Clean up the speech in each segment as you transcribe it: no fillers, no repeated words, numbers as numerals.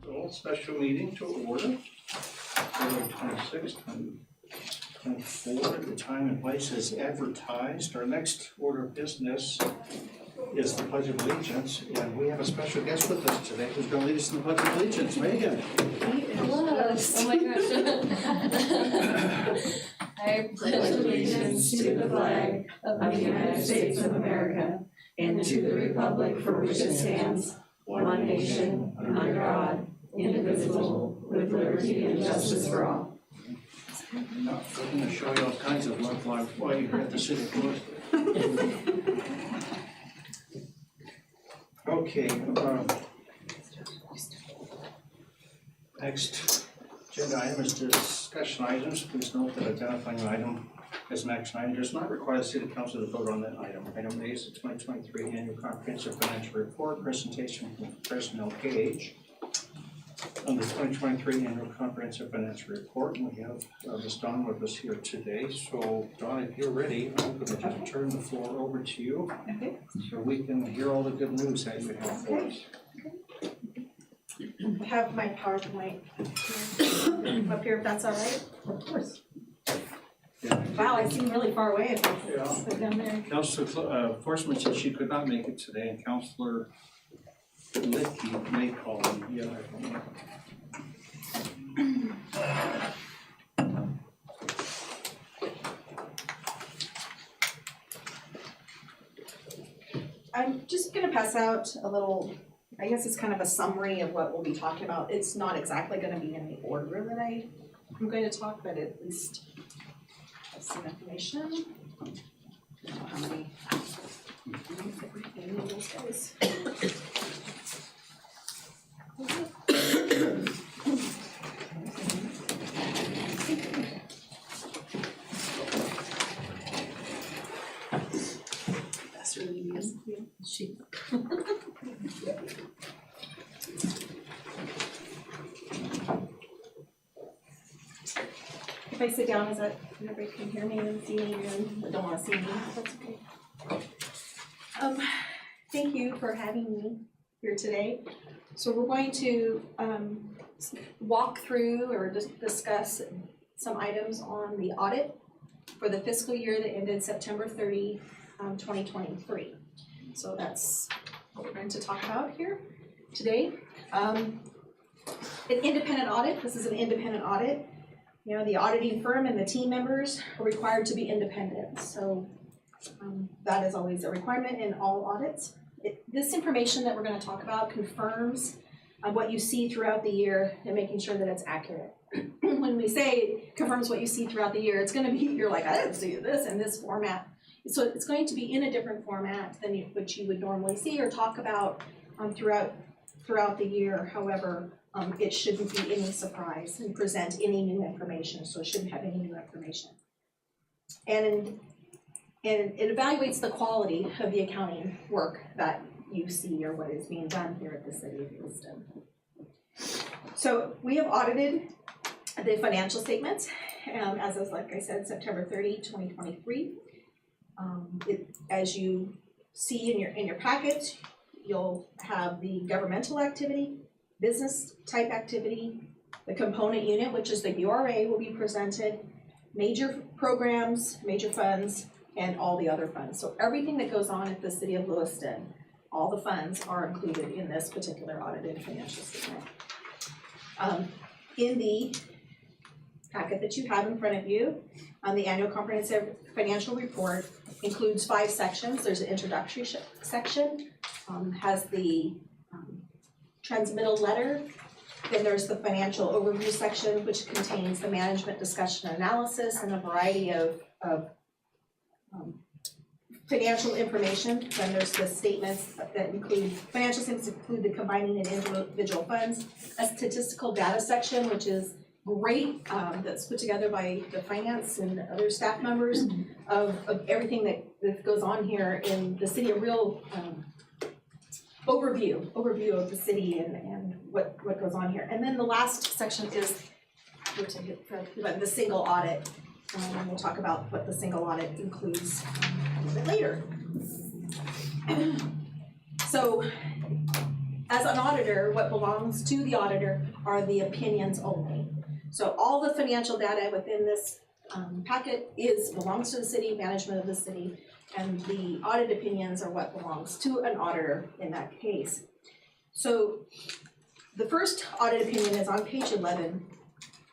Call special meeting to order, February 26th, 2024. The time and place is advertised. Our next order of business is the Pledge of Allegiance, and we have a special guest with us today who's going to lead us in the Pledge of Allegiance. Megan. Hello. Oh my gosh. I pledge allegiance to the flag of the United States of America and to the republic for which it stands, one nation, under God, indivisible, with liberty and justice for all. I'm going to show you all kinds of love life while you're at the city of Lewiston. Okay. Next agenda item is discussion items. Please note that identifying an item as an action item does not require the City Council to vote on that item. Item A is the 2023 Annual Comprehensive Financial Report presentation from Personnel Gage. On the 2023 Annual Comprehensive Financial Report, we have Ms. Dawn with us here today. So, Dawn, if you're ready, I'm going to just turn the floor over to you, so we can hear all the good news that you have for us. I have my PowerPoint up here, if that's all right. Of course. Wow, I seem really far away if I sit down there. Councilor Forsman said she could not make it today, and Councilor Litkey may call him. Yeah, I don't know. I'm just gonna pass out a little, I guess it's kind of a summary of what we'll be talking about. It's not exactly gonna be in the order that I'm going to talk, but at least have some information. I don't know how many. Any of those guys. That's really nice of you. If I sit down, is that, everybody can hear me and see me and don't want to see me, that's okay. Thank you for having me here today. So we're going to walk through or just discuss some items on the audit for the fiscal year that ended September 30, 2023. So that's what we're going to talk about here today. An independent audit. This is an independent audit. You know, the auditing firm and the team members are required to be independent. So that is always a requirement in all audits. This information that we're going to talk about confirms what you see throughout the year and making sure that it's accurate. When we say it confirms what you see throughout the year, it's going to be, you're like, I didn't see this in this format. So it's going to be in a different format than what you would normally see or talk about throughout the year. However, it shouldn't be any surprise and present any new information, so it shouldn't have any new information. And it evaluates the quality of the accounting work that you see or what is being done here at the City of Lewiston. So we have audited the financial statements as of, like I said, September 30, 2023. As you see in your packets, you'll have the governmental activity, business type activity, the component unit, which is the URA, will be presented, major programs, major funds, and all the other funds. So everything that goes on at the City of Lewiston, all the funds are included in this particular audited financial statement. In the packet that you have in front of you, the Annual Comprehensive Financial Report includes 5 sections. There's an introductory section, has the transmittal letter. Then there's the financial overview section, which contains the management discussion analysis and a variety of financial information. Then there's the statements that include, financial statements include the combining and individual funds, a statistical data section, which is great, that's put together by the finance and other staff members of everything that goes on here in the city, a real overview of the city and what goes on here. And then the last section is the single audit. And we'll talk about what the single audit includes a little bit later. So as an auditor, what belongs to the auditor are the opinions only. So all the financial data within this packet belongs to the city, management of the city, and the audit opinions are what belongs to an auditor in that case. So the first audit opinion is on page 11,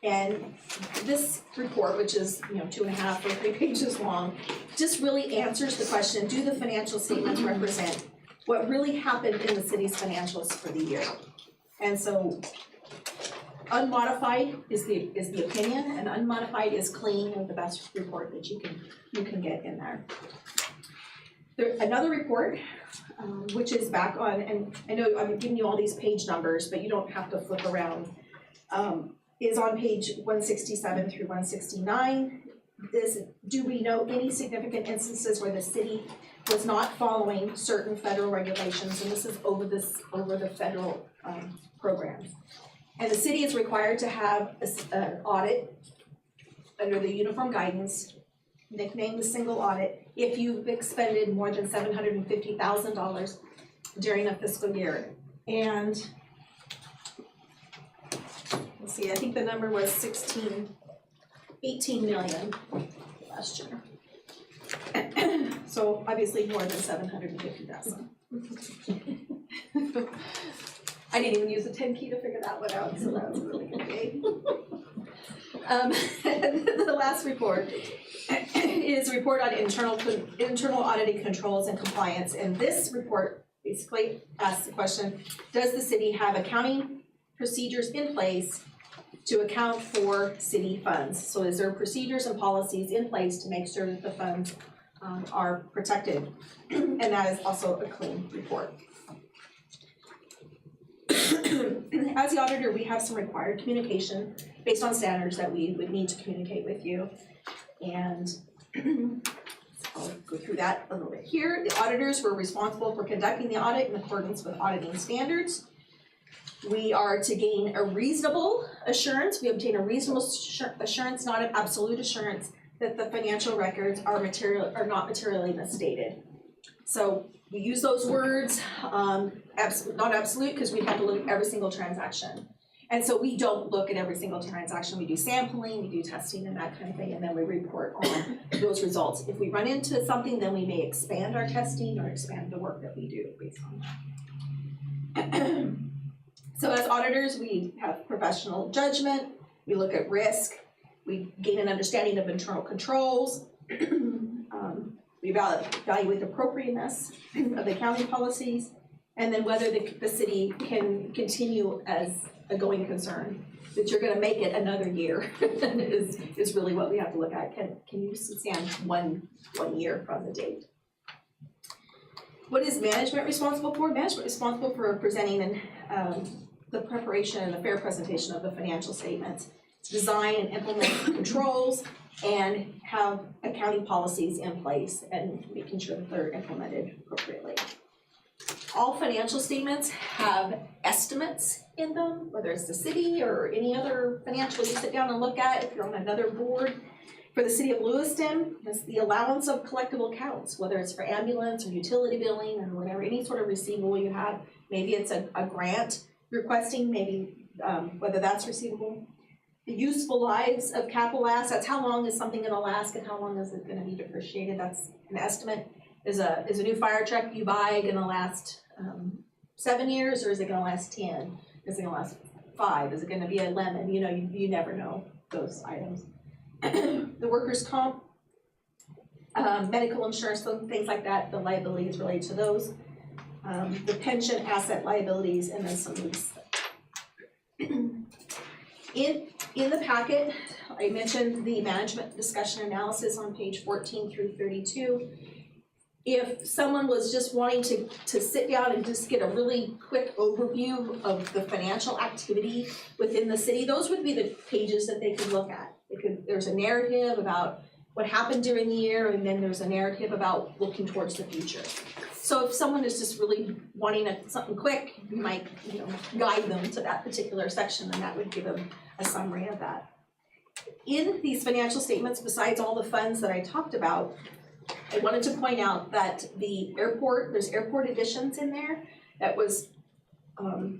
and this report, which is 2.5 or 3 pages long, just really answers the question, do the financial statements represent what really happened in the city's financials for the year? And so unmodified is the opinion, and unmodified is clean and the best report that you can get in there. Another report, which is back on, and I know I'm giving you all these page numbers, but you don't have to flip around, is on page 167 through 169. Do we know any significant instances where the city was not following certain federal regulations? And this is over the federal programs. And the city is required to have an audit under the uniform guidance, nicknamed the single audit, if you've expended more than $750,000 during a fiscal year. And let's see, I think the number was 18 million last year. So obviously more than 750,000. I didn't even use the 10 key to figure that one out, so that was a really good day. The last report is a report on internal auditing controls and compliance. And this report basically asks the question, does the city have accounting procedures in place to account for city funds? So is there procedures and policies in place to make sure that the funds are protected? And that is also a clean report. As the auditor, we have some required communication based on standards that we would need to communicate with you. And I'll go through that a little bit here. The auditors were responsible for conducting the audit in accordance with auditing standards. We are to gain a reasonable assurance. We obtain a reasonable assurance, not an absolute assurance, that the financial records are not materially misstated. So we use those words, not absolute, because we have to look at every single transaction. And so we don't look at every single transaction. We do sampling, we do testing and that kind of thing, and then we report on those results. If we run into something, then we may expand our testing or expand the work that we do based on that. So as auditors, we have professional judgment, we look at risk, we gain an understanding of internal controls, we evaluate the appropriateness of the accounting policies, and then whether the city can continue as a going concern, that you're going to make it another year is really what we have to look at. Can you stand one year from the date? What is management responsible for? Management is responsible for presenting the preparation and the fair presentation of the financial statements, design and implement controls, and have accounting policies in place and making sure that they're implemented appropriately. All financial statements have estimates in them, whether it's the city or any other financial you sit down and look at if you're on another board. For the city of Lewiston, it's the allowance of collectible accounts, whether it's for ambulance or utility billing or whatever, any sort of receivable you have. Maybe it's a grant requesting, maybe whether that's receivable. The useful lives of capital assets, how long is something gonna last and how long is it gonna be depreciated? That's an estimate. Is a new fire truck you buy gonna last 7 years, or is it gonna last 10? Is it gonna last 5? Is it gonna be a lemon? You know, you never know those items. The workers' comp, medical insurance, things like that, the liabilities related to those. The pension asset liabilities, and then some lease. In the packet, I mentioned the management discussion analysis on page 14 through 32. If someone was just wanting to sit down and just get a really quick overview of the financial activity within the city, those would be the pages that they could look at. There's a narrative about what happened during the year, and then there's a narrative about looking towards the future. So if someone is just really wanting something quick, you might guide them to that particular section, and that would give them a summary of that. In these financial statements, besides all the funds that I talked about, I wanted to point out that there's airport additions in there. That was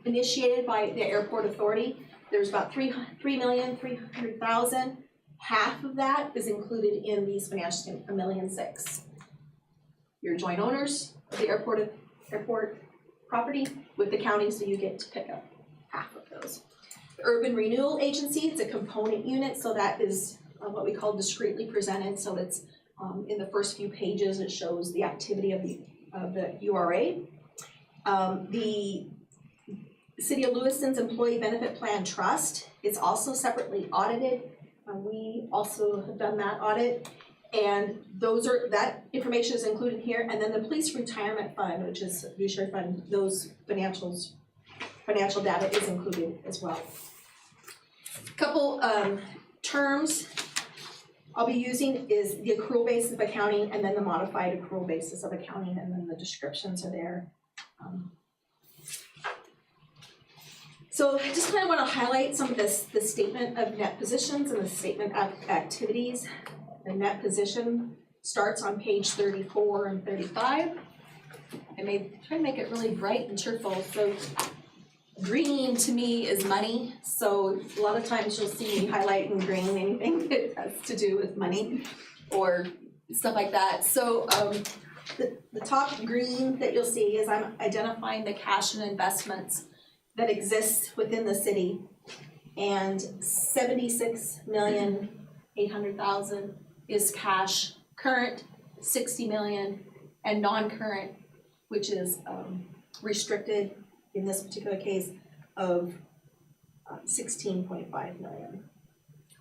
initiated by the airport authority. There's about 3,300,000. Half of that is included in these financials, $1.6 million. You're joint owners of the airport property with the county, so you get to pick up half of those. The Urban Renewal Agency, it's a component unit, so that is what we call discretely presented. So it's in the first few pages, it shows the activity of the URA. The City of Lewiston's Employee Benefit Plan Trust is also separately audited. We also have done that audit, and that information is included here. And then the Police Retirement Fund, which is fiduciary fund, those financial data is included as well. A couple terms I'll be using is the accrual basis of accounting, and then the modified accrual basis of accounting, and then the descriptions are there. So I just kind of want to highlight some of the statement of net positions and the statement of activities. The net position starts on page 34 and 35. I try to make it really bright and cheerful. So green to me is money. So a lot of times you'll see me highlight in green anything that has to do with money or stuff like that. So the top green that you'll see is I'm identifying the cash and investments that exists within the city, and 76,800,000 is cash, current 60 million, and non-current, which is restricted in this particular case of 16.5 million.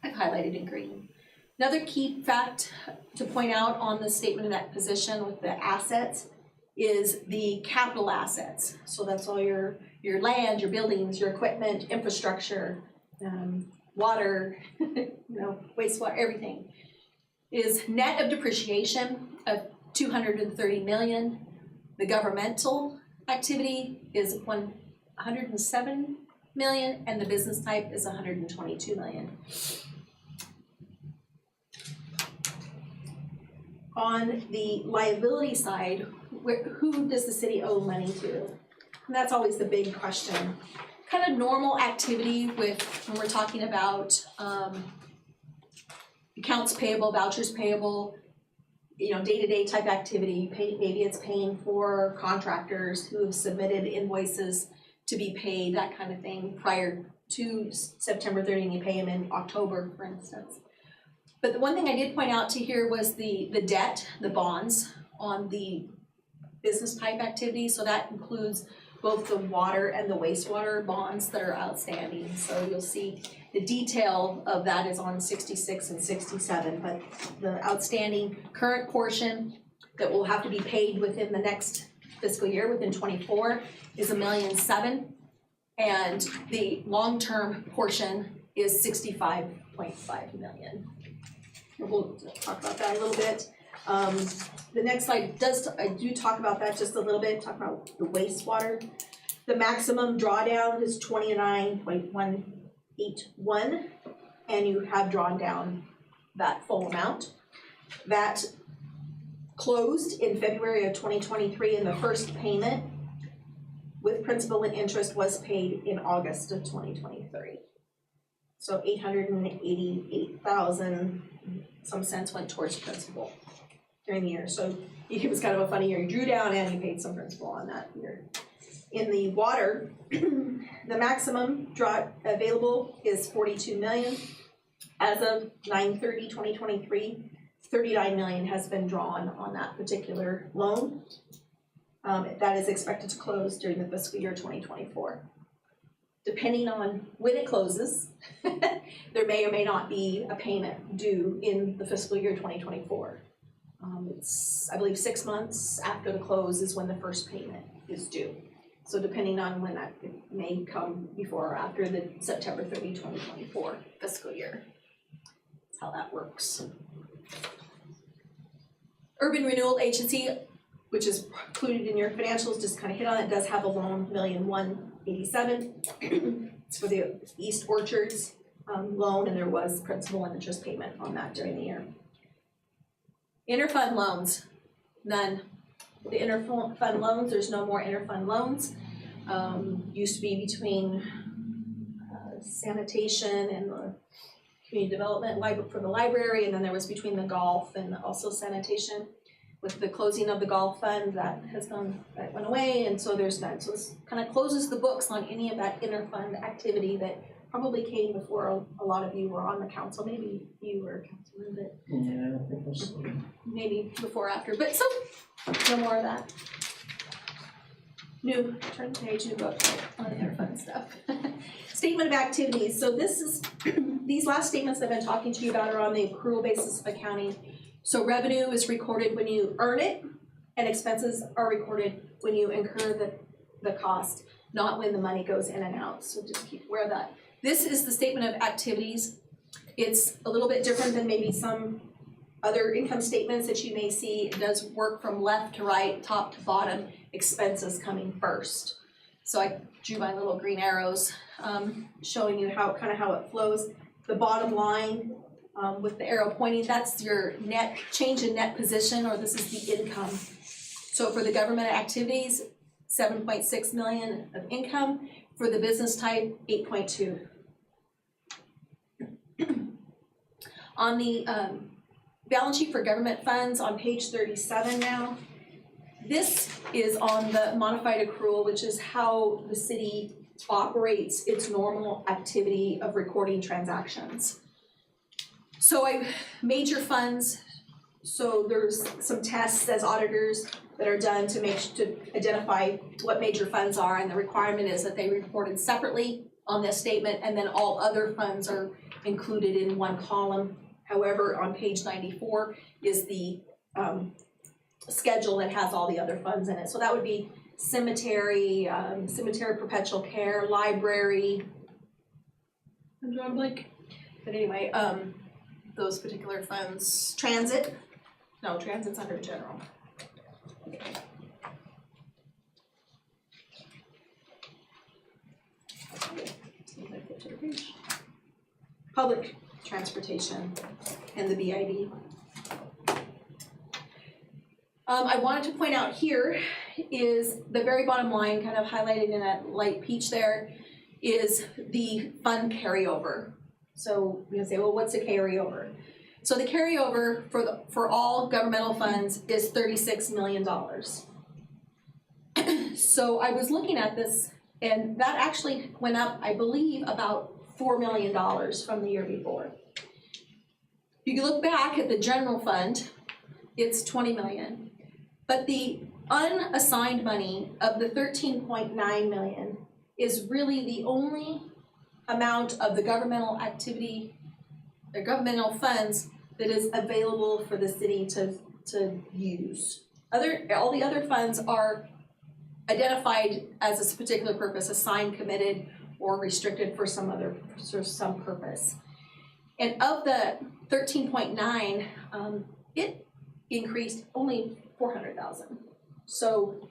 I've highlighted in green. Another key fact to point out on the statement of that position with the assets is the capital assets. So that's all your land, your buildings, your equipment, infrastructure, water, wastewater, everything. Is net of depreciation of 230 million. The governmental activity is 107 million, and the business type is 122 million. On the liability side, who does the city owe money to? And that's always the big question. Kind of normal activity when we're talking about accounts payable, vouchers payable, day-to-day type activity. Maybe it's paying for contractors who have submitted invoices to be paid, that kind of thing, prior to September 30, and you pay them in October, for instance. But the one thing I did point out to here was the debt, the bonds on the business type activity. So that includes both the water and the wastewater bonds that are outstanding. So you'll see the detail of that is on 66 and 67, but the outstanding current portion that will have to be paid within the next fiscal year, within 24, is $1.7 million, and the long-term portion is $65.5 million. We'll talk about that a little bit. The next slide I do talk about that just a little bit, talk about the wastewater. The maximum drawdown is 29.181, and you have drawn down that full amount. That closed in February of 2023, and the first payment with principal and interest was paid in August of 2023. So 888,000, some cents went towards principal during the year. So it was kind of a funny year. You drew down and you paid some principal on that year. In the water, the maximum draw available is 42 million. As of 9/30/2023, 39 million has been drawn on that particular loan. That is expected to close during the fiscal year 2024. Depending on when it closes, there may or may not be a payment due in the fiscal year 2024. It's, I believe, 6 months after the close is when the first payment is due. So depending on when that, it may come before or after the September 30, 2024 fiscal year. That's how that works. Urban Renewal Agency, which is included in your financials, just kind of hit on it, does have a loan, $1,187,000. It's for the East Orchards loan, and there was principal and interest payment on that during the year. Interfund loans, none. The interfund loans, there's no more interfund loans. used to be between sanitation and the community development for the library, and then there was between the golf and also sanitation. With the closing of the golf fund, that went away, and so there's that. So this kind of closes the books on any of that interfund activity that probably came before a lot of you were on the council. Maybe you were a councilman, but Yeah, I think that's. maybe before or after. But so no more of that. New turn the page, new book on interfund stuff. Statement of activities. So this is these last statements that I've been talking to you about are on the accrual basis of accounting. So revenue is recorded when you earn it, and expenses are recorded when you incur the cost, not when the money goes in and out. So just keep aware of that. This is the statement of activities. It's a little bit different than maybe some other income statements that you may see. It does work from left to right, top to bottom, expenses coming first. So I drew my little green arrows showing you how it flows. The bottom line with the arrow pointing, that's your net change in net position, or this is the income. So for the government activities, 7.6 million of income. For the business type, 8.2. On the balance sheet for government funds on page 37 now, this is on the modified accrual, which is how the city operates its normal activity of recording transactions. So major funds, so there's some tests as auditors that are done to identify what major funds are, and the requirement is that they be reported separately on this statement, and then all other funds are included in one column. However, on page 94 is the schedule that has all the other funds in it. So that would be cemetery, cemetery perpetual care, library, I'm drawing a blank. But anyway, those particular funds, transit's under general. Public transportation and the BID. I wanted to point out here is the very bottom line, kind of highlighted in a light peach there, is the fund carryover. So you're gonna say, well, what's a carryover? So the carryover for all governmental funds is $36 million. So I was looking at this, and that actually went up, I believe, about $4 million from the year before. If you look back at the general fund, it's 20 million. But the unassigned money of the 13.9 million is really the only amount of the governmental activity, the governmental funds, that is available for the city to use. All the other funds are identified as a particular purpose, assigned, committed, or restricted for some purpose. And of the 13.9, it increased only 400,000. So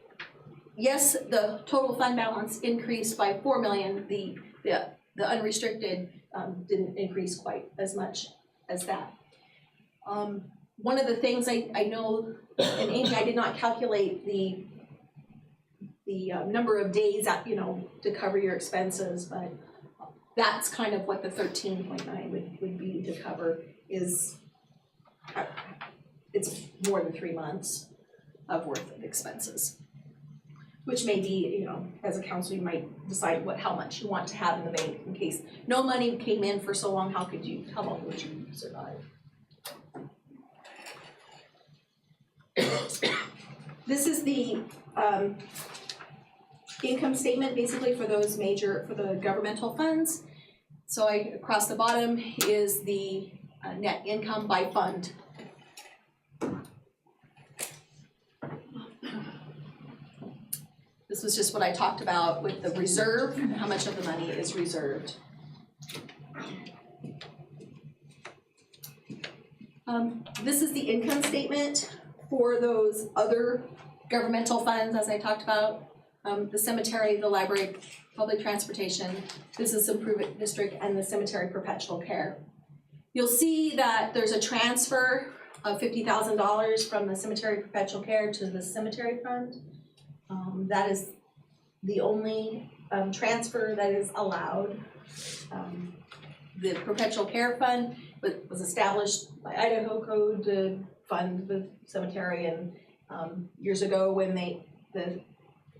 yes, the total fund balance increased by 4 million. The unrestricted didn't increase quite as much as that. One of the things I know, and Amy, I did not calculate the number of days that, to cover your expenses, but that's kind of what the 13.9 would be to cover. It's more than 3 months of worth of expenses, which may be, as a council, you might decide how much you want to have in the bank in case no money came in for so long. How long would you survive? This is the income statement basically for the governmental funds. So across the bottom is the net income by fund. This was just what I talked about with the reserve, how much of the money is reserved. This is the income statement for those other governmental funds, as I talked about, the cemetery, the library, public transportation, business improvement district, and the cemetery perpetual care. You'll see that there's a transfer of $50,000 from the cemetery perpetual care to the cemetery fund. That is the only transfer that is allowed. The perpetual care fund was established by Idaho code to fund the cemetery, and years ago when the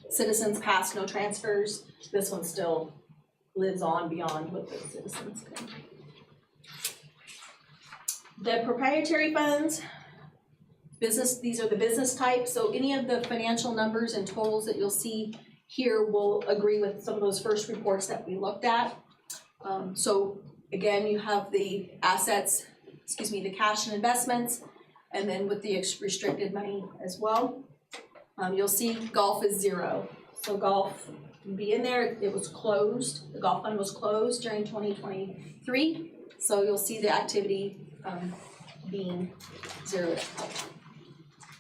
citizens passed no transfers, this one still lives on beyond what the citizens can. The proprietary funds, these are the business types, so any of the financial numbers and totals that you'll see here will agree with some of those first reports that we looked at. So again, you have the assets, the cash and investments, and then with the restricted money as well. You'll see golf is 0. So golf would be in there, it was closed, the golf fund was closed during 2023. So you'll see the activity being zeroed out.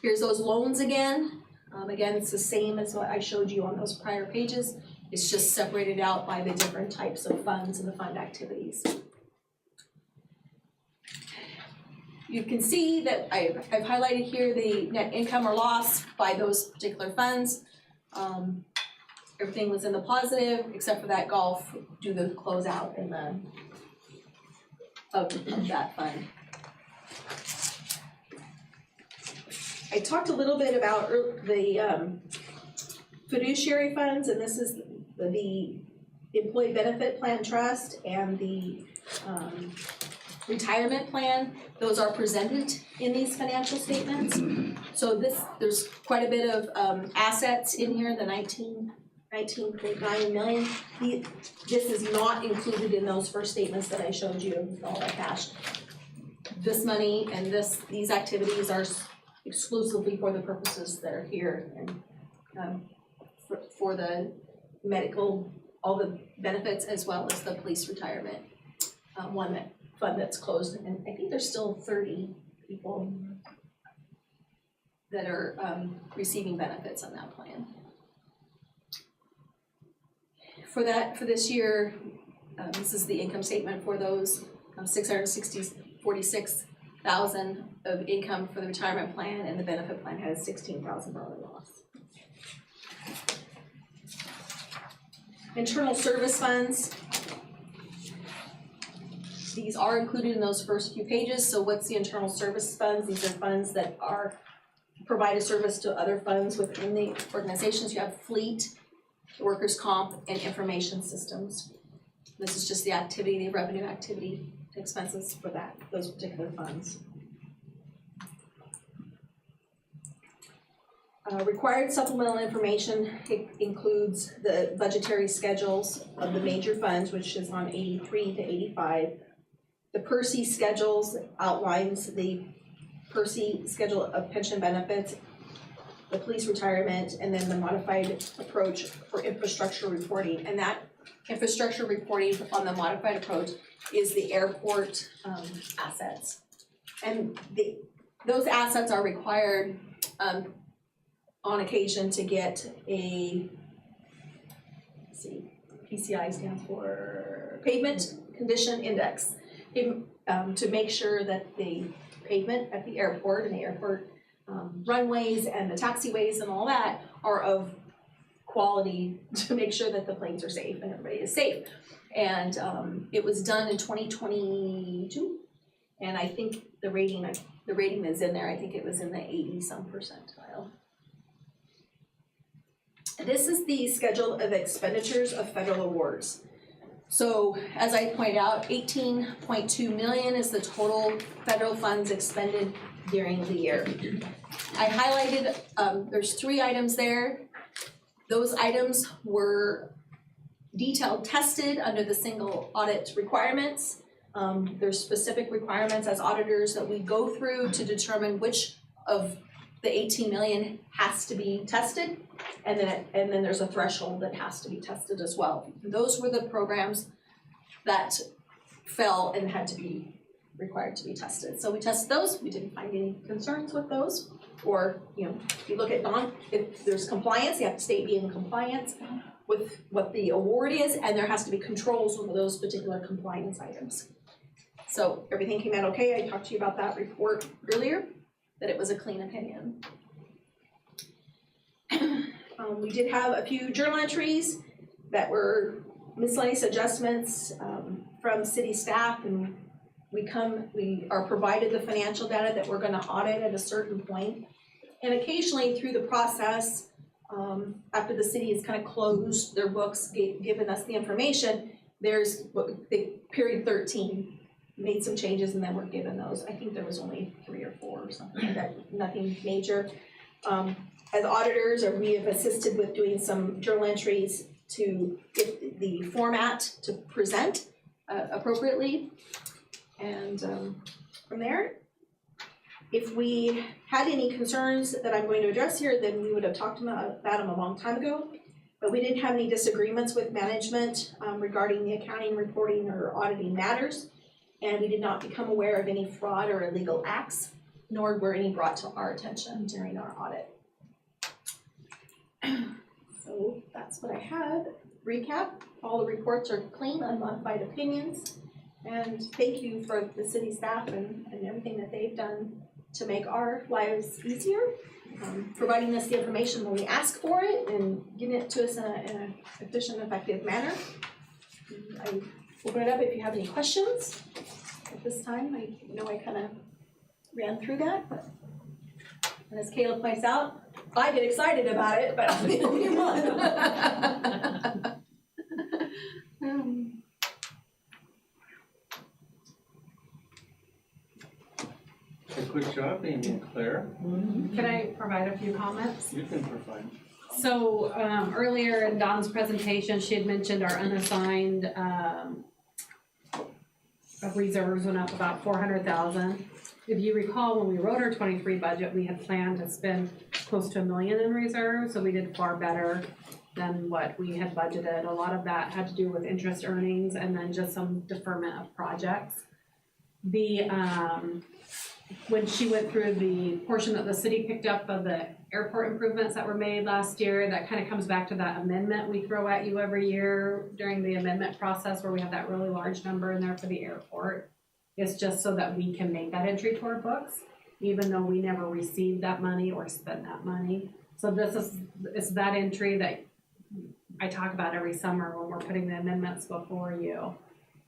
Here's those loans again. Again, it's the same as what I showed you on those prior pages. It's just separated out by the different types of funds and the fund activities. You can see that I've highlighted here the net income or loss by those particular funds. Everything was in the positive except for that golf due to the closeout in the of that fund. I talked a little bit about the fiduciary funds, and this is the Employee Benefit Plan Trust and the retirement plan. Those are presented in these financial statements. So there's quite a bit of assets in here, the 19.9 million. This is not included in those first statements that I showed you with all that cash. This money and these activities are exclusively for the purposes that are here, and for the medical, all the benefits, as well as the police retirement fund that's closed. And I think there's still 30 people that are receiving benefits on that plan. For this year, this is the income statement for those, $646,000 of income for the retirement plan, and the benefit plan has $16,000 loss. Internal service funds. These are included in those first few pages. So what's the internal service funds? These are funds that provide a service to other funds within the organizations. You have fleet, workers' comp, and information systems. This is just the activity, the revenue activity expenses for those particular funds. Required supplemental information, it includes the budgetary schedules of the major funds, which is on 83 to 85. The PERSI schedules outlines the PERSI schedule of pension benefits, the police retirement, and then the modified approach for infrastructure reporting. And that infrastructure reporting on the modified approach is the airport assets. And those assets are required on occasion to get PCI stands for Pavement Condition Index, to make sure that the pavement at the airport and the airport runways and the taxiways and all that are of quality, to make sure that the planes are safe and everybody is safe. And it was done in 2022, and I think the rating is in there. I think it was in the 80-some percentile. This is the schedule of expenditures of federal awards. So as I pointed out, 18.2 million is the total federal funds expended during the year. I highlighted, there's 3 items there. Those items were detailed tested under the single audit requirements. There's specific requirements as auditors that we go through to determine which of the 18 million has to be tested, and then there's a threshold that has to be tested as well. Those were the programs that fell and had to be required to be tested. So we tested those. We didn't find any concerns with those. Or, if you look at if there's compliance, you have to be in compliance with what the award is, and there has to be controls over those particular compliance items. So everything came out okay. I talked to you about that report earlier, that it was a clean opinion. We did have a few journal entries that were miscellaneous adjustments from city staff, and we are provided the financial data that we're gonna audit at a certain point. And occasionally through the process, after the city has kind of closed their books, given us the information, there's the period 13, made some changes and then we're given those. I think there was only 3 or 4 or something like that, nothing major. As auditors, we have assisted with doing some journal entries to get the format to present appropriately. And from there, if we had any concerns that I'm going to address here, then we would have talked about them a long time ago. But we didn't have any disagreements with management regarding the accounting, reporting, or auditing matters. And we did not become aware of any fraud or illegal acts, nor were any brought to our attention during our audit. So that's what I had. Recap, all the reports are clean, unmodified opinions. And thank you for the city staff and everything that they've done to make our lives easier, providing us the information when we ask for it and getting it to us in an efficient, effective manner. I open it up if you have any questions. At this time, I know I kind of ran through that, but and as Caleb points out, I get excited about it, but I'm the only one. Good job, Amy and Claire. Can I provide a few comments? You can provide. So earlier in Dawn's presentation, she had mentioned our unassigned reserves went up about $400,000. If you recall, when we wrote our 23 budget, we had planned to spend close to $1 million in reserves, so we did far better than what we had budgeted. A lot of that had to do with interest earnings and then just some deferment of projects. When she went through the portion that the city picked up of the airport improvements that were made last year, that kind of comes back to that amendment we throw at you every year during the amendment process where we have that really large number in there for the airport. It's just so that we can make that entry to our books, even though we never received that money or spent that money. So it's that entry that I talk about every summer when we're putting the amendments before you.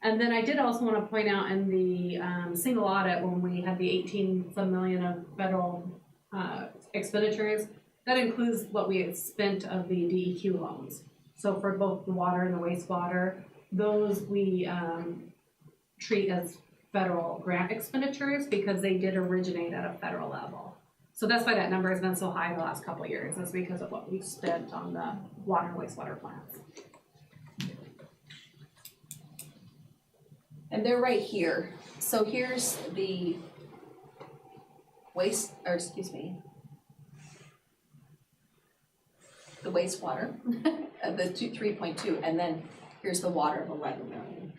And then I did also want to point out in the single audit when we had the 18-some million of federal expenditures, that includes what we had spent of the DEQ loans. So for both the water and the wastewater, those we treat as federal grant expenditures because they did originate at a federal level. So that's why that number has been so high the last couple of years. That's because of what we've spent on the water and wastewater plants. And they're right here. So here's the the wastewater of the 3.2, and then here's the water of 11 million.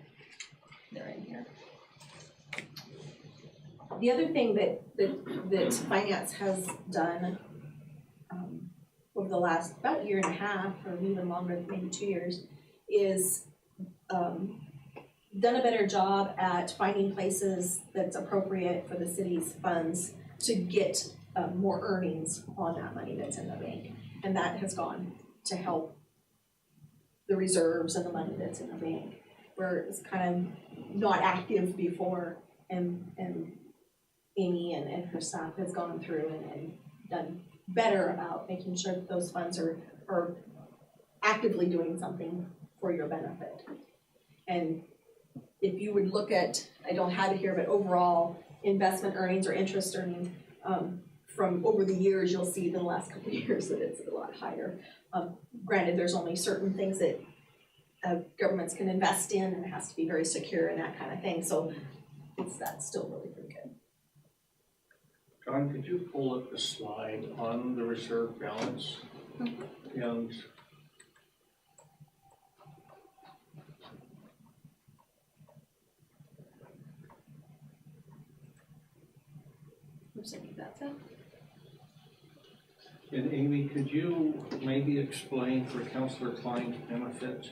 They're in here. The other thing that finance has done over the last about year and a half, or even longer, maybe 2 years, is done a better job at finding places that's appropriate for the city's funds to get more earnings on that money that's in the bank. And that has gone to help the reserves and the money that's in the bank, where it's kind of not active before, and Amy and her staff has gone through and done better about making sure that those funds are actively doing something for your benefit. And if you would look at, I don't have it here, but overall investment earnings or interest earnings from over the years, you'll see in the last couple of years that it's a lot higher. Granted, there's only certain things that governments can invest in, and it has to be very secure and that kind of thing. So that's still really pretty good. John, could you pull up the slide on the reserve balance? And And Amy, could you maybe explain for Councilor Klein's benefit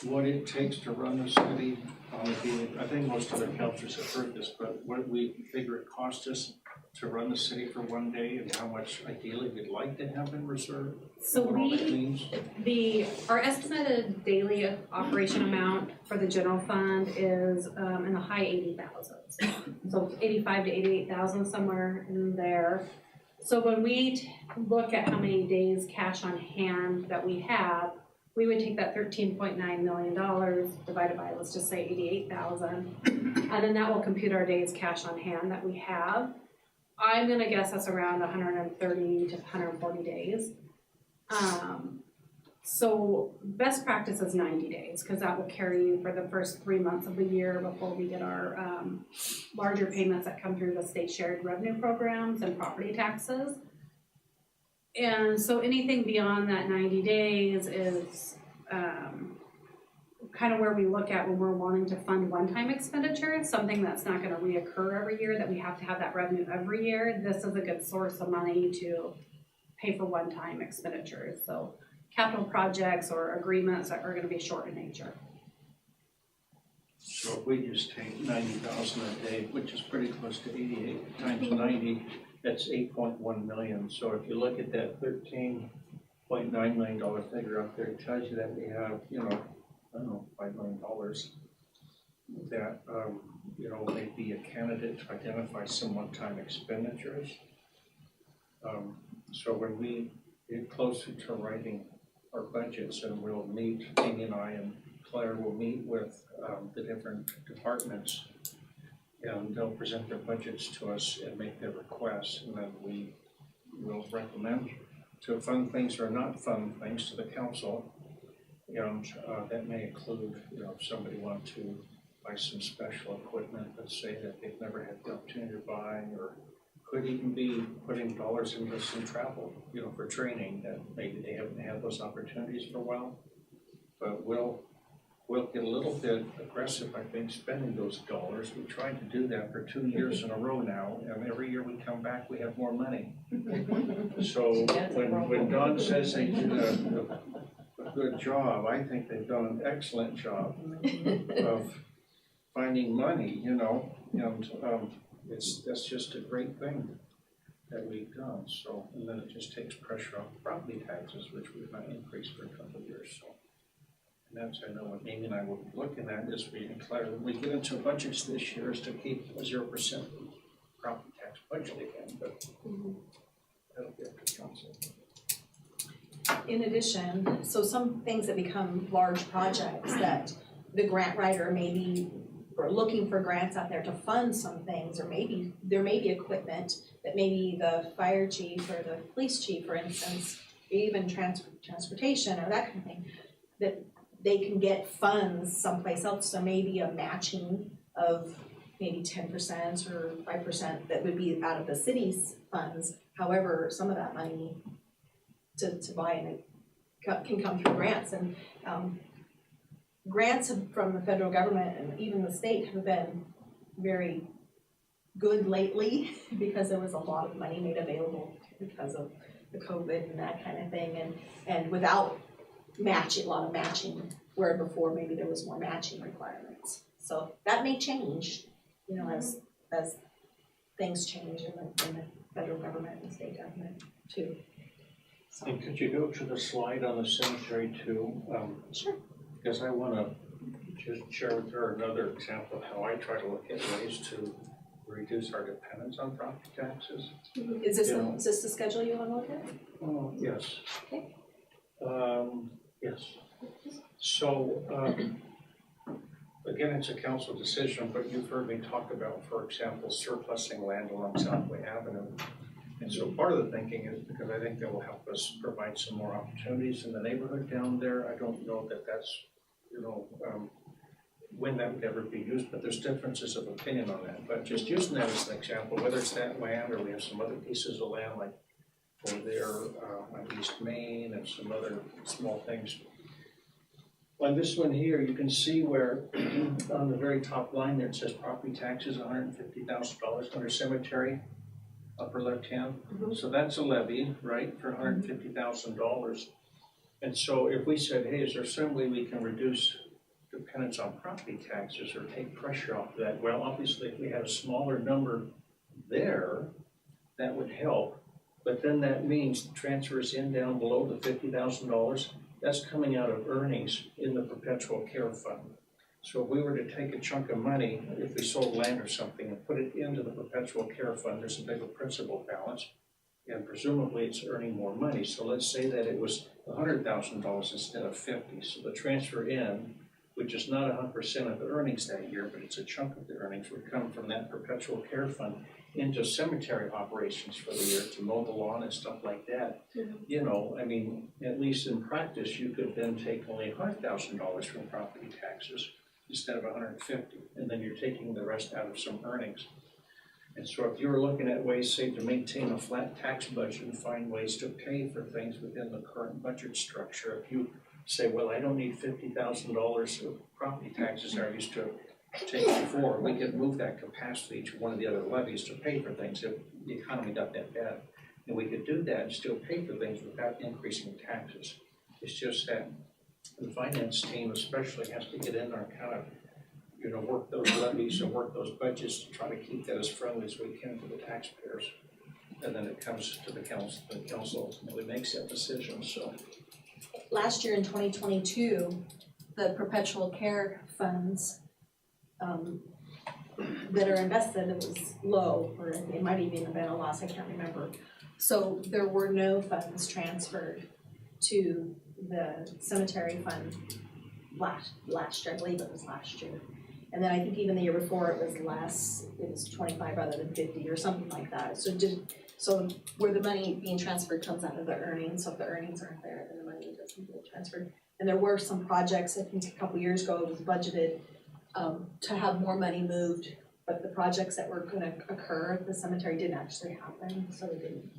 what it takes to run a city on a daily, I think most other councils have heard this, but what we figure it costs us to run the city for one day and how much ideally we'd like to have in reserve? So What all that means? our estimated daily operation amount for the general fund is in the high 80,000s. So 85 to 88,000, somewhere in there. So when we look at how many days cash on hand that we have, we would take that $13.9 million divided by, let's just say 88,000, and then that will compute our days cash on hand that we have. I'm gonna guess that's around 130 to 140 days. So best practice is 90 days, because that will carry you for the first 3 months of the year before we get our larger payments that come through the state shared revenue programs and property taxes. And so anything beyond that 90 days is kind of where we look at when we're wanting to fund one-time expenditures, something that's not gonna reoccur every year, that we have to have that revenue every year. This is a good source of money to pay for one-time expenditures. So capital projects or agreements that are gonna be short in nature. So if we just take 90,000 a day, which is pretty close to 88 times 90, that's 8.1 million. So if you look at that $13.9 million figure up there, it tells you that we have, I don't know, $5 million that, may be a candidate to identify some one-time expenditures. So when we get closer to writing our budgets, and we'll meet, Amy and I and Claire will meet with the different departments, and they'll present their budgets to us and make their requests, and then we will recommend to fund things or not fund things to the council. And that may include, if somebody wants to buy some special equipment, let's say that they've never had the opportunity to buy, or could even be putting dollars into some travel, for training that maybe they haven't had those opportunities for a while. But we'll get a little bit aggressive, I think, spending those dollars. We tried to do that for 2 years in a row now, and every year we come back, we have more money. So when Don says they did a good job, I think they've done an excellent job of finding money, and that's just a great thing that we've done. So, and then it just takes pressure off property taxes, which we've not increased for a couple of years. So, and that's, I know what Amy and I will be looking at this week, and Claire, when we get into budgets this year, is to keep a 0% property tax budget again, but that'll be up to council. In addition, so some things that become large projects that the grant writer maybe, or looking for grants out there to fund some things, or maybe there may be equipment that maybe the fire chief or the police chief, for instance, even transportation or that kind of thing, that they can get funds someplace else. So maybe a matching of maybe 10% or 5% that would be out of the city's funds. However, some of that money to buy it can come through grants, and grants from the federal government and even the state have been very good lately because there was a lot of money made available because of the COVID and that kind of thing, and without a lot of matching, where before maybe there was more matching requirements. So that may change, as things change in the federal government and state government too. So. And could you go to the slide on the cemetery too? Sure. Because I want to just share with her another example of how I try to look at ways to reduce our dependence on property taxes. Is this the schedule you want to look at? Oh, yes. Okay. Yes. So, again, it's a council decision, but you've heard me talk about, for example, surplusing land along Southway Avenue. And so part of the thinking is because I think that will help us provide some more opportunities in the neighborhood down there. I don't know that that's, when that would ever be used, but there's differences of opinion on that. But just using that as an example, whether it's that land or we have some other pieces of land like over there on East Main and some other small things. On this one here, you can see where on the very top line there it says property taxes, $150,000 under cemetery. Upper left hand. Mm-hmm. So that's a levy, right, for $150,000. And so if we said, hey, is there some way we can reduce dependence on property taxes or take pressure off that. Well, obviously, if we had a smaller number there, that would help. But then that means transfers in down below the $50,000, that's coming out of earnings in the perpetual care fund. So if we were to take a chunk of money, if we sold land or something and put it into the perpetual care fund, there's a bigger principal balance. And presumably it's earning more money. So let's say that it was $100,000 instead of 50. So the transfer in, which is not 100% of the earnings that year, but it's a chunk of the earnings, would come from that perpetual care fund into cemetery operations for the year to mow the lawn and stuff like that. You know, I mean, at least in practice, you could then take only $100,000 from property taxes instead of 150, and then you're taking the rest out of some earnings. And so if you were looking at ways, say, to maintain a flat tax budget and find ways to pay for things within the current budget structure, if you say, well, I don't need $50,000 of property taxes I used to take before, we could move that capacity to one of the other levies to pay for things if the economy got that bad. And we could do that and still pay for things without increasing taxes. It's just that the finance team especially has to get in there and kind of, you know, work those levies and work those budgets to try to keep that as friendly as we can to the taxpayers. And then it comes to the council ultimately makes that decision, so. Last year in 2022, the perpetual care funds that are invested, it was low, or it might even have been a loss, I can't remember. So there were no funds transferred to the cemetery fund last year, I believe it was last year. And then I think even the year before it was less, it was 25 rather than 50 or something like that. So where the money being transferred comes out of the earnings, so if the earnings aren't there, then the money doesn't get transferred. And there were some projects, I think a couple years ago, it was budgeted to have more money moved, but the projects that were gonna occur at the cemetery didn't actually happen, so it didn't.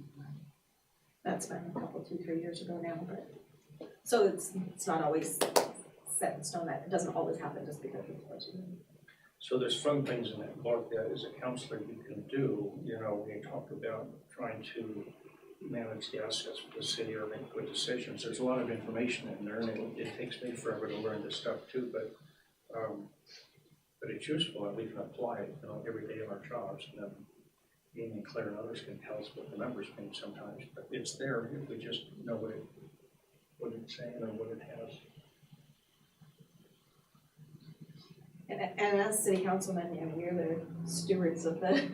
That's been a couple, 2-3 years ago now, but, so it's not always set in stone, that it doesn't always happen just because it's budgeted. So there's fun things in that book that as a counselor you can do, you know, when you talk about trying to manage the assets of the city or make good decisions. There's a lot of information in there, and it takes me forever to learn this stuff too, but it's useful and we can apply it, you know, every day in our jobs. And then Amy and Claire and others can tell us what the numbers mean sometimes, but it's there if we just know what it's saying or what it has. And as city councilmen, you know, we're the stewards of the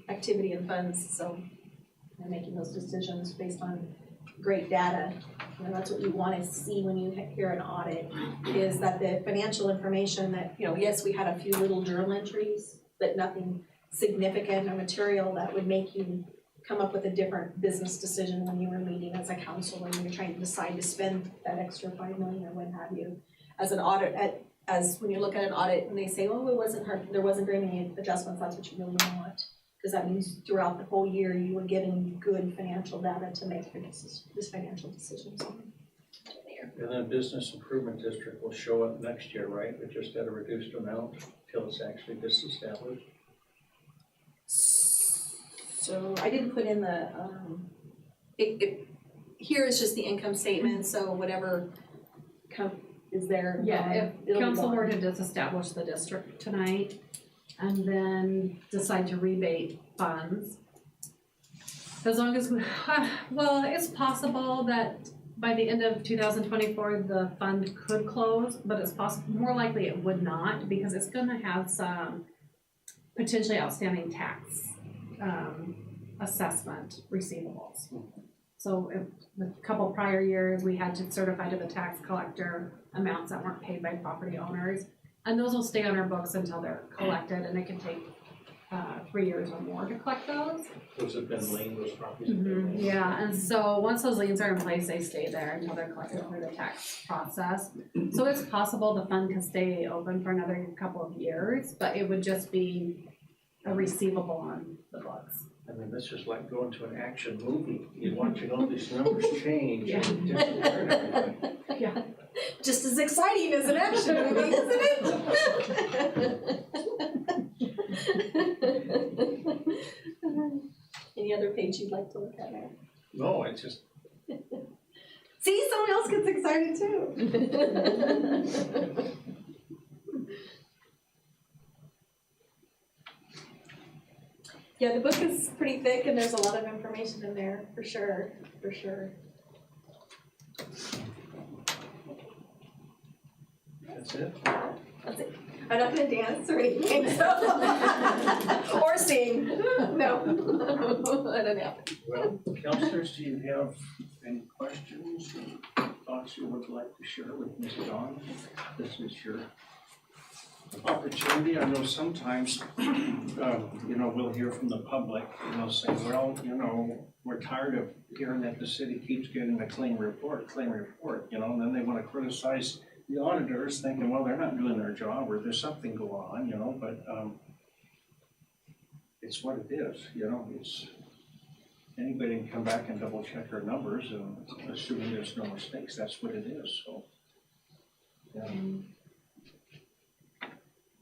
activity and funds, so we're making those decisions based on great data. You know, that's what you want to see when you hear an audit, is that the financial information that, you know, yes, we had a few little journal entries, but nothing significant or material that would make you come up with a different business decision when you were meeting as a council and you're trying to decide to spend that extra $5 million or what have you. As an audit, as when you look at an audit and they say, oh, it wasn't hard, there wasn't very many adjustments, that's what you really want. Because that means throughout the whole year you were getting good financial data to make this financial decisions on. And then business improvement district will show up next year, right? But just at a reduced amount until it's actually disestablished. So I didn't put in the, here is just the income statement, so whatever is there. Yeah, if council were to disestablish the district tonight and then decide to rebate funds, as long as, well, it's possible that by the end of 2024, the fund could close, but it's possible, more likely it would not, because it's gonna have some potentially outstanding tax assessment receivables. So if the couple prior years, we had to certify to the tax collector amounts that weren't paid by property owners, and those will stay on our books until they're collected, and it can take 3 years or more to collect those. Those have been liened, those properties have been liened. Yeah, and so once those liens are in place, they stay there until they're collected through the tax process. So it's possible the fund can stay open for another couple of years, but it would just be a receivable on the books. I mean, this is like going to an action movie. You're watching all these numbers change. Yeah. And just learn everything. Yeah. Just as exciting as an action movie, isn't it? Any other page you'd like to look at now? No, it's just, See, someone else gets excited too. Yeah, the book is pretty thick and there's a lot of information in there, for sure, for sure. That's it? That's it. I'm not gonna dance or anything, so. Or sing, no. I don't know. Well, counselors, do you have any questions or thoughts you would like to share with Ms. Dawn? This is your opportunity. I know sometimes, we'll hear from the public, and they'll say, well, we're tired of hearing that the city keeps getting a clean report, and then they want to criticize the auditors, thinking, well, they're not doing their job, or there's something going on, but it's what it is, it's, anybody can come back and double check our numbers, and assuming there's no mistakes, that's what it is, so. Yeah.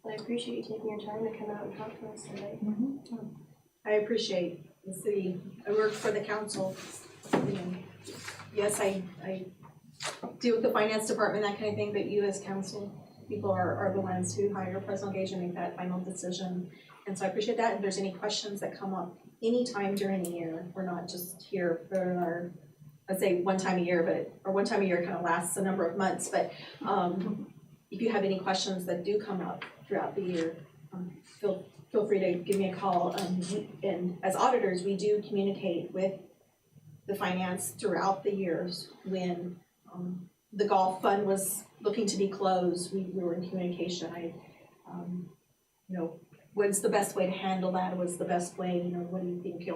I appreciate you taking your time to come out and talk to us today. I appreciate the city, I work for the council. Yes, I deal with the finance department, that kind of thing, but you as council people are the ones who hire President Gage and make that final decision. And so I appreciate that. If there's any questions that come up anytime during the year, we're not just here for our, let's say one time a year, or one time a year kind of lasts a number of months, but if you have any questions that do come up throughout the year, feel free to give me a call. And as auditors, we do communicate with the finance throughout the years. When the golf fund was looking to be closed, we were in communication. What's the best way to handle that? What's the best way, what do you think?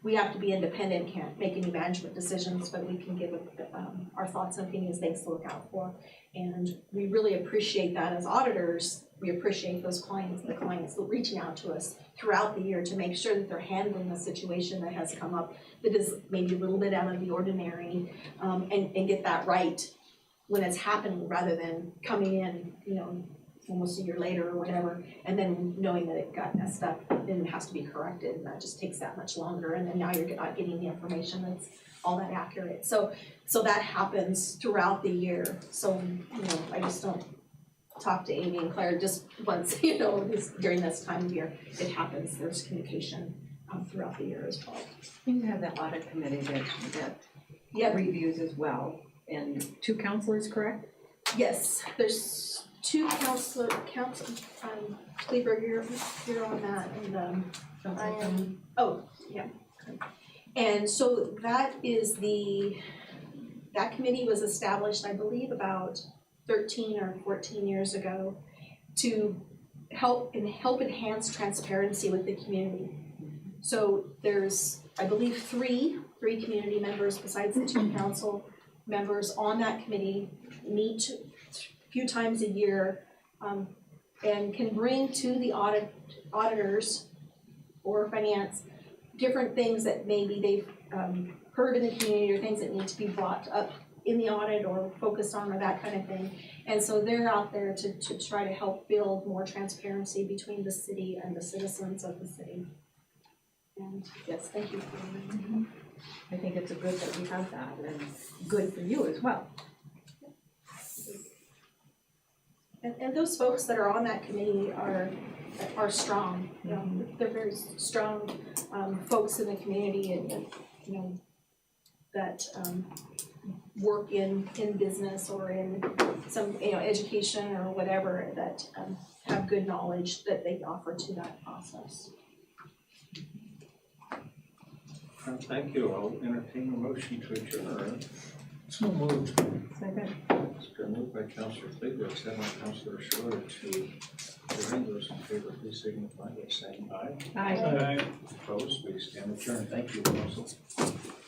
We have to be independent, can't make any management decisions, but we can give our thoughts and opinions, things to look out for. And we really appreciate that as auditors. We appreciate those clients reaching out to us throughout the year to make sure that they're handling a situation that has come up that is maybe a little bit out of the ordinary, and get that right when it's happening, rather than coming in, almost a year later or whatever, and then knowing that it got messed up and it has to be corrected, and that just takes that much longer, and then now you're not getting the information that's all that accurate. So that happens throughout the year. So, I just don't talk to Amy and Claire just once, during this time of year. It happens, there's communication throughout the year as well. You have that audit committee that Yeah, reviews as well, and 2 counselors, correct? yes, there's 2 Kleber, you're on that, and I am, yeah. And so that committee was established, I believe, about 13 or 14 years ago to help enhance transparency with the community. So there's, I believe, three community members besides the 2 council members on that committee, meet a few times a year, and can bring to the auditors or finance different things that maybe they've heard in the community, or things that need to be brought up in the audit or focused on, or that kind of thing. And so they're out there to try to help build more transparency between the city and the citizens of the city. And yes, thank you for that. I think it's good that we have that, and good for you as well. And those folks that are on that committee are strong. They're very strong folks in the community, and that work in business or in some education or whatever, that have good knowledge that they offer to that process. Thank you. I'll entertain a motion to adjourn. So moved. Second. It's been moved by Councilor Kleber, second by Councilor Schroeder to adjourn. Those in favor, please signify by saying aye. Aye. Opposed, we stand adjourned. Thank you, Council.